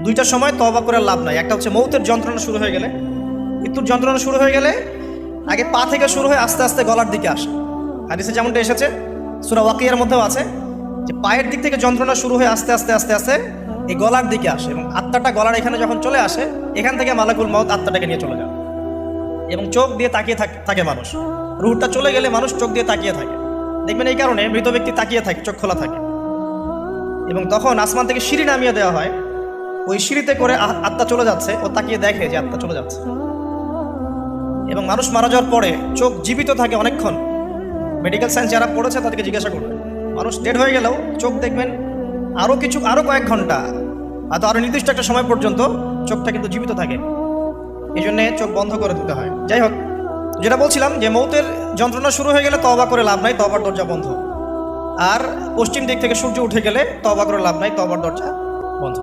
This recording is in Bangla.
দুইটা সময় তওবা করে লাভ নাই। একটা হচ্ছে মৌতের যন্ত্রণা শুরু হয়ে গেলে, মৃত্যুর যন্ত্রণা শুরু হয়ে গেলে আগে পা থেকে শুরু হয়ে আস্তে আস্তে গলার দিকে আসে। হাদিসে যেমনটা এসেছে, সূরা ওয়াকিয়ার মধ্যেও আছে যে পায়ের দিক থেকে যন্ত্রণা শুরু হয়ে আস্তে আস্তে আস্তে আস্তে এই গলার দিকে আসে, এবং আত্মাটা গলার এখানে যখন চলে আসে, এখান থেকে মালাকুল মউত আত্মাটাকে নিয়ে চলে যায় এবং চোখ দিয়ে তাকিয়ে থাকে মানুষ। রুহটা চলে গেলে মানুষ চোখ দিয়ে তাকিয়ে থাকে, দেখবেন এই কারণে মৃত ব্যক্তি তাকিয়ে থাকে, চোখ খোলা থাকে। এবং তখন আসমান থেকে সিঁড়ি নামিয়ে দেওয়া হয়, ওই সিঁড়িতে করে আত্মা চলে যাচ্ছে, ও তাকিয়ে দেখে যে আত্মা চলে যাচ্ছে। এবং মানুষ মারা যাওয়ার পরে চোখ জীবিত থাকে অনেকক্ষণ। মেডিকেল সায়েন্স যারা পড়েছে তাদেরকে জিজ্ঞাসা করবে, মানুষ ডেড হয়ে গেলেও চোখ দেখবেন আরও কয়েক ঘন্টা, হয়তো আরও নির্দিষ্ট একটা সময় পর্যন্ত চোখটা কিন্তু জীবিত থাকে। এই জন্যে চোখ বন্ধ করে দিতে হয়। যাই হোক, যেটা বলছিলাম যে মৌতের যন্ত্রণা শুরু হয়ে গেলে তওবা করে লাভ নাই, তওবার দরজা বন্ধ। আর পশ্চিম দিক থেকে সূর্য উঠে গেলে তওবা করে লাভ নাই, তওবার দরজা